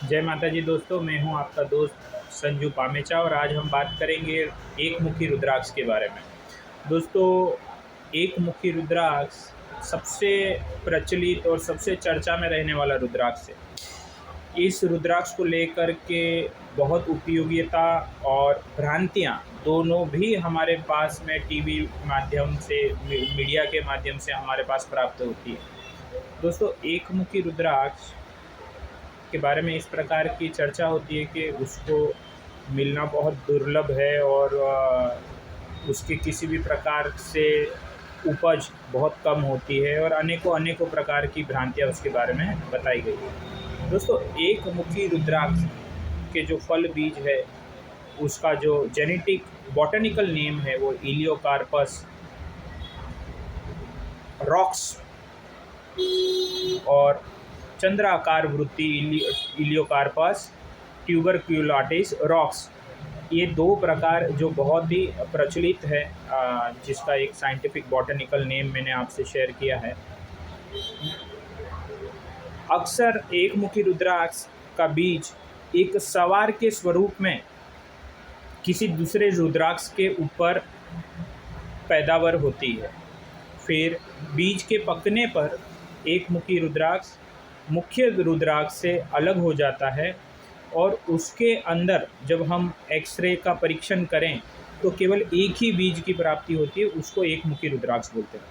जय माता जी दोस्तों, मैं हूं आपका दोस्त संजू पामेचा और आज हम बात करेंगे एक मुखी रुद्राक्ष के बारे में। दोस्तों, एक मुखी रुद्राक्ष सबसे प्रचलित और सबसे चर्चा में रहने वाला रुद्राक्ष है। इस रुद्राक्ष को लेकर के बहुत उपयोगिता और भ्रांतियाँ दोनों भी हमारे पास में टीवी माध्यम से मीडिया के माध्यम से हमारे पास प्राप्त होती है। दोस्तों, एक मुखी रुद्राक्ष के बारे में इस प्रकार की चर्चा होती है कि उसको मिलना बहुत दुर्लभ है और उसके किसी भी प्रकार से उपज बहुत कम होती है और अनेकों अनेकों प्रकार की भ्रांतियाँ उसके बारे में बताई गई है। दोस्तों, एक मुखी रुद्राक्ष के जो फल बीज है उसका जो जेनेटिक बॉटनिकल नेम है वो इलियोकार्पस रॉक्स और चंद्राकार वृत्ति इलियोकार्पस ट्यूबरक्युलाटिस रॉक्स, ये दो प्रकार जो बहुत ही प्रचलित है, जिसका एक साइंटिफिक बॉटनिकल नेम मैंने आपसे शेयर किया है। अक्सर एक मुखी रुद्राक्ष का बीज एक सवार के स्वरूप में किसी दूसरे रुद्राक्ष के ऊपर पैदावार होती है। फिर बीज के पकने पर एक मुखी रुद्राक्ष मुख्य रुद्राक्ष से अलग हो जाता है और उसके अंदर जब हम एक्सरे का परीक्षण करें तो केवल एक ही बीज की प्राप्ति होती है, उसको एक मुखी रुद्राक्ष बोलते हैं।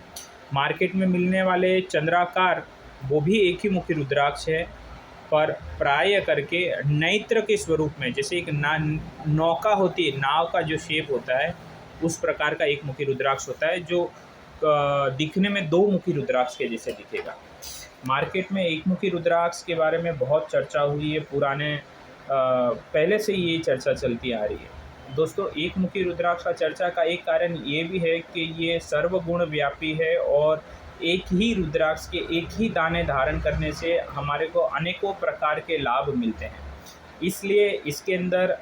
मार्केट में मिलने वाले चंद्राकार वो भी एक ही मुखी रुद्राक्ष है, पर प्राय करके नैत्र के स्वरूप में, जैसे एक नौका होती है, नाव का जो शेप होता है उस प्रकार का एक मुखी रुद्राक्ष होता है, जो दिखने में दो मुखी रुद्राक्ष के जैसे दिखेगा। मार्केट में एक मुखी रुद्राक्ष के बारे में बहुत चर्चा हुई है, पुराने पहले से ये चर्चा चलती आ रही है। दोस्तों, एक मुखी रुद्राक्ष का चर्चा का एक कारण ये भी है कि ये सर्वगुण व्यापी है और एक ही रुद्राक्ष के एक ही दाने धारण करने से हमारे को अनेकों प्रकार के लाभ मिलते हैं। इसलिए इसके अंदर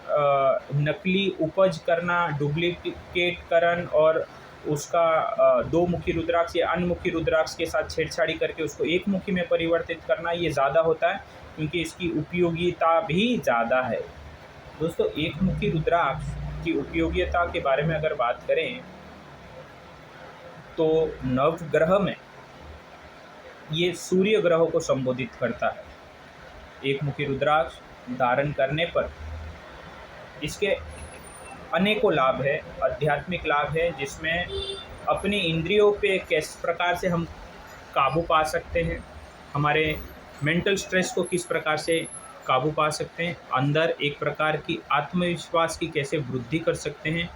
नकली उपज करना, डुप्लीकेटकरण और उसका दो मुखी रुद्राक्ष या अनमुखी रुद्राक्ष के साथ छेड़छाड़ी करके उसको एक मुखी में परिवर्तित करना, ये ज़्यादा होता है क्योंकि इसकी उपयोगिता भी ज़्यादा है। दोस्तों, एक मुखी रुद्राक्ष की उपयोगिता के बारे में अगर बात करें तो नवग्रह में ये सूर्य ग्रह को संबोधित करता है। एक मुखी रुद्राक्ष धारण करने पर इसके अनेकों लाभ है, आध्यात्मिक लाभ है, जिसमें अपनी इंद्रियों पे किस प्रकार से हम काबू पा सकते हैं, हमारे मेंटल स्ट्रेस को किस प्रकार से काबू पा सकते हैं, अंदर एक प्रकार की आत्मविश्वास की कैसे वृद्धि कर सकते हैं,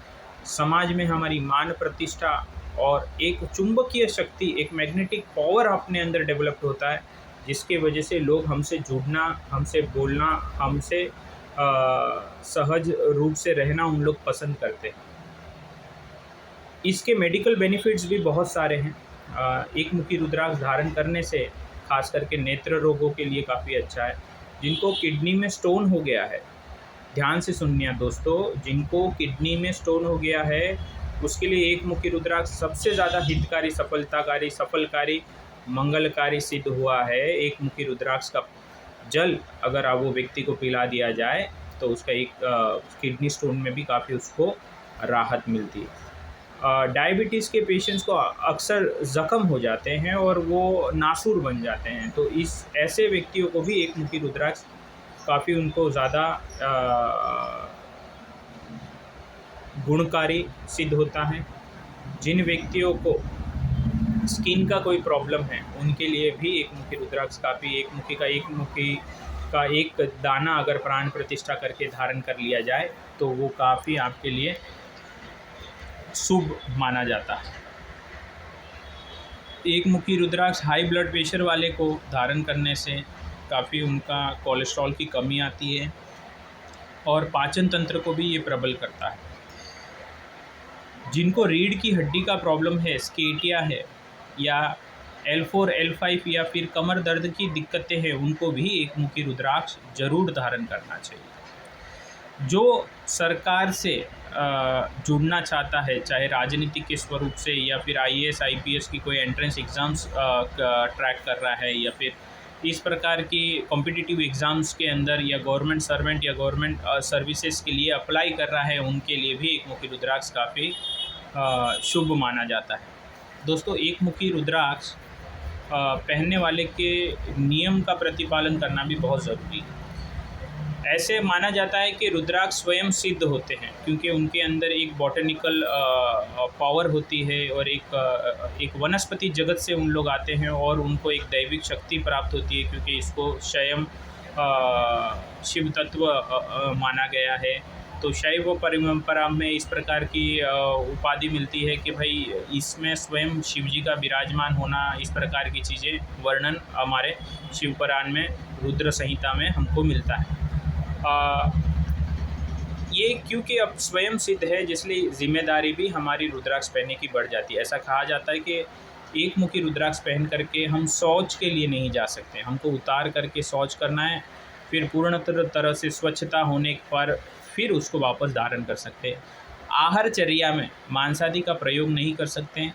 समाज में हमारी मान प्रतिष्ठा और एक चुंबकीय शक्ति, एक मैग्नेटिक पावर अपने अंदर डेवलप्ड होता है, जिसके वजह से लोग हमसे जुड़ना, हमसे बोलना, हमसे सहज रूप से रहना उन लोग पसंद करते हैं। इसके मेडिकल बेनिफिट्स भी बहुत सारे हैं। एक मुखी रुद्राक्ष धारण करने से खास करके नेत्र रोगों के लिए काफ़ी अच्छा है। जिनको किडनी में स्टोन हो गया है, ध्यान से सुनिए दोस्तों, जिनको किडनी में स्टोन हो गया है उसके लिए एक मुखी रुद्राक्ष सबसे ज़्यादा हितकारी, सफलकारी, मंगलकारी सिद्ध हुआ है। एक मुखी रुद्राक्ष का जल अगर वो व्यक्ति को पिला दिया जाए तो उसका एक किडनी स्टोन में भी काफ़ी उसको राहत मिलती है। डायबिटीज़ के पेशेंट्स को अक्सर ज़ख्म हो जाते हैं और वो नासूर बन जाते हैं, तो इस ऐसे व्यक्तियों को भी एक मुखी रुद्राक्ष काफ़ी उनको ज़्यादा गुणकारी सिद्ध होता है। जिन व्यक्तियों को स्किन का कोई प्रॉब्लम है उनके लिए भी एक मुखी रुद्राक्ष काफ़ी, एक मुखी का एक दाना अगर प्राण प्रतिष्ठा करके धारण कर लिया जाए तो वो काफ़ी आपके लिए शुभ माना जाता है। एक मुखी रुद्राक्ष हाई ब्लड प्रेशर वाले को धारण करने से काफ़ी उनका कोलेस्ट्रॉल की कमी आती है और पाचन तंत्र को भी ये प्रबल करता है। जिनको रीढ़ की हड्डी का प्रॉब्लम है, स्केटिया है या L4, L5 या फिर कमर दर्द की दिक्कतें हैं, उनको भी एक मुखी रुद्राक्ष जरूर धारण करना चाहिए। जो सरकार से जुड़ना चाहता है, चाहे राजनीति के स्वरूप से या फिर IAS, IPS की कोई एंट्रेंस एग्ज़ाम्स ट्रैक कर रहा है या फिर इस प्रकार की कॉम्पिटिटिव एग्ज़ाम्स के अंदर या गवर्नमेंट सर्वेंट या गवर्नमेंट सर्विसेज के लिए अप्लाई कर रहा है, उनके लिए भी एक मुखी रुद्राक्ष काफ़ी शुभ माना जाता है। दोस्तों, एक मुखी रुद्राक्ष पहनने वाले के नियम का प्रतिपालन करना भी बहुत ज़रूरी है। ऐसे माना जाता है कि रुद्राक्ष स्वयं सिद्ध होते हैं, क्योंकि उनके अंदर एक बॉटनिकल पावर होती है और एक वनस्पति जगत से उन लोग आते हैं और उनको एक दैविक शक्ति प्राप्त होती है, क्योंकि इसको स्वयं शिव तत्व माना गया है। तो शैव परंपरा में इस प्रकार की उपाधि मिलती है कि भाई इसमें स्वयं शिव जी का विराजमान होना, इस प्रकार की चीज़ें वर्णन हमारे शिव पुराण में रुद्र संहिता में हमको मिलता है। ये क्योंकि अब स्वयं सिद्ध है, जिसलिए जिम्मेदारी भी हमारी रुद्राक्ष पहनने की बढ़ जाती है। ऐसा कहा जाता है कि एक मुखी रुद्राक्ष पहन करके हम शौच के लिए नहीं जा सकते, हमको उतार करके शौच करना है, फिर पूर्ण तरह से स्वच्छता होने पर फिर उसको वापस धारण कर सकते हैं। आहारचर्या में मांसाहारी का प्रयोग नहीं कर सकते हैं,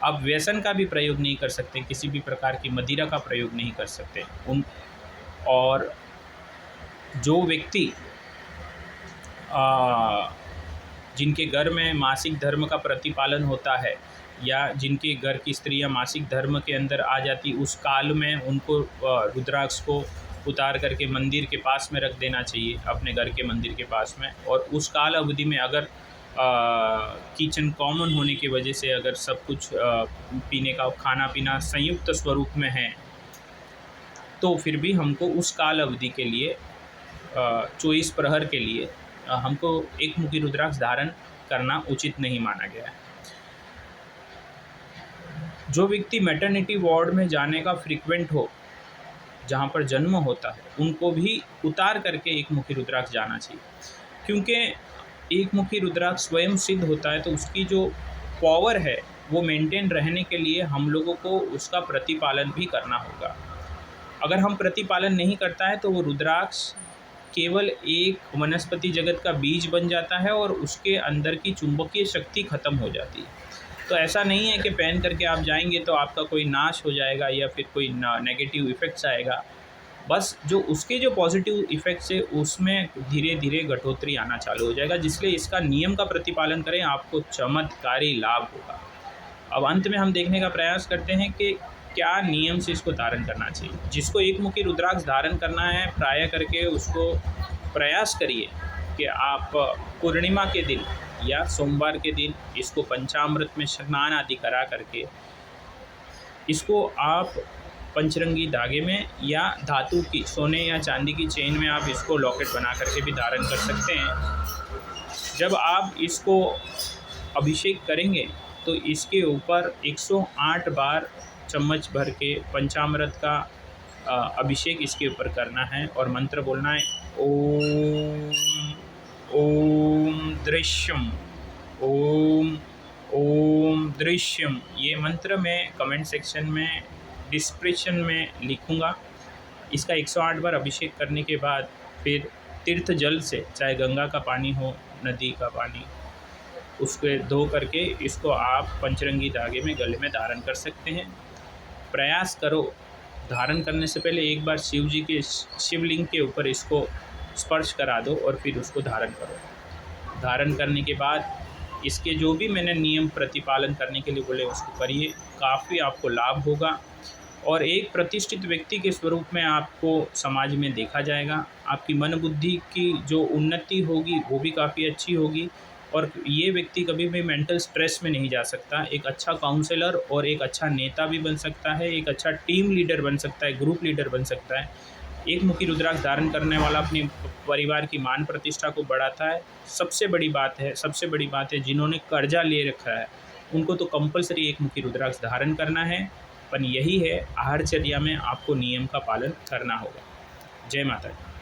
अब व्यसन का भी प्रयोग नहीं कर सकते, किसी भी प्रकार की मदिरा का प्रयोग नहीं कर सकते और जो व्यक्ति जिनके घर में मासिक धर्म का प्रतिपालन होता है या जिनके घर की स्त्रियां मासिक धर्म के अंदर आ जाती, उस काल में उनको रुद्राक्ष को उतार करके मंदिर के पास में रख देना चाहिए, अपने घर के मंदिर के पास में। और उस काल अवधि में अगर किचन कॉमन होने की वजह से अगर सब कुछ पीने का खाना पीना संयुक्त स्वरूप में है, तो फिर भी हमको उस काल अवधि के लिए 24 प्रहर के लिए हमको एक मुखी रुद्राक्ष धारण करना उचित नहीं माना गया है। जो व्यक्ति मैटरनिटी वार्ड में जाने का फ्रीक्वेंट हो, जहाँ पर जन्म होता है, उनको भी उतार करके एक मुखी रुद्राक्ष जाना चाहिए, क्योंकि एक मुखी रुद्राक्ष स्वयं सिद्ध होता है, तो उसकी जो पावर है वो मेंटेन रहने के लिए हम लोगों को उसका प्रतिपालन भी करना होगा। अगर हम प्रतिपालन नहीं करता है तो वो रुद्राक्ष केवल एक वनस्पति जगत का बीज बन जाता है और उसके अंदर की चुंबकीय शक्ति खत्म हो जाती है। तो ऐसा नहीं है कि पहन करके आप जाएंगे तो आपका कोई नाश हो जाएगा या फिर कोई नेगेटिव इफ़ेक्ट्स आएगा। बस जो उसके जो पॉजिटिव इफ़ेक्ट्स है उसमें धीरे धीरे घटोतरी आना चालू हो जाएगा, जिसलिए इसका नियम का प्रतिपालन करें, आपको चमत्कारी लाभ होगा। अब अंत में हम देखने का प्रयास करते हैं कि क्या नियम से इसको धारण करना चाहिए। जिसको एक मुखी रुद्राक्ष धारण करना है, प्राय करके उसको प्रयास करिए कि आप पूर्णिमा के दिन या सोमवार के दिन इसको पंचामृत में स्नान आदि करा करके इसको आप पंचरंगी धागे में या धातु की सोने या चांदी की चेन में आप इसको लॉकेट बना करके भी धारण कर सकते हैं। जब आप इसको अभिषेक करेंगे तो इसके ऊपर 108 बार चम्मच भर के पंचामृत का अभिषेक इसके ऊपर करना है और मंत्र बोलना है, ओम ओम दृश्यम, ओम ओम दृश्यम। ये मंत्र मैं कमेंट सेक्शन में डिस्क्रिप्शन में लिखूँगा। इसका 108 बार अभिषेक करने के बाद फिर तीर्थ जल से, चाहे गंगा का पानी हो, नदी का पानी, उसको धो करके इसको आप पंचरंगी धागे में गले में धारण कर सकते हैं। प्रयास करो, धारण करने से पहले एक बार शिव जी के शिवलिंग के ऊपर इसको स्पर्श करा दो और फिर उसको धारण करो। धारण करने के बाद इसके जो भी मैंने नियम प्रतिपालन करने के लिए बोले उसको करिए, काफ़ी आपको लाभ होगा और एक प्रतिष्ठित व्यक्ति के स्वरूप में आपको समाज में देखा जाएगा। आपकी मन बुद्धि की जो उन्नति होगी वो भी काफ़ी अच्छी होगी और ये व्यक्ति कभी भी मेंटल स्ट्रेस में नहीं जा सकता। एक अच्छा काउंसलर और एक अच्छा नेता भी बन सकता है, एक अच्छा टीम लीडर बन सकता है, ग्रुप लीडर बन सकता है। एक मुखी रुद्राक्ष धारण करने वाला अपने परिवार की मान प्रतिष्ठा को बढ़ाता है। सबसे बड़ी बात है जिन्होंने कर्जा ले रखा है उनको तो कंपलसरी एक मुखी रुद्राक्ष धारण करना है, पर यही है आहारचर्या में आपको नियम का पालन करना होगा। जय माता दी।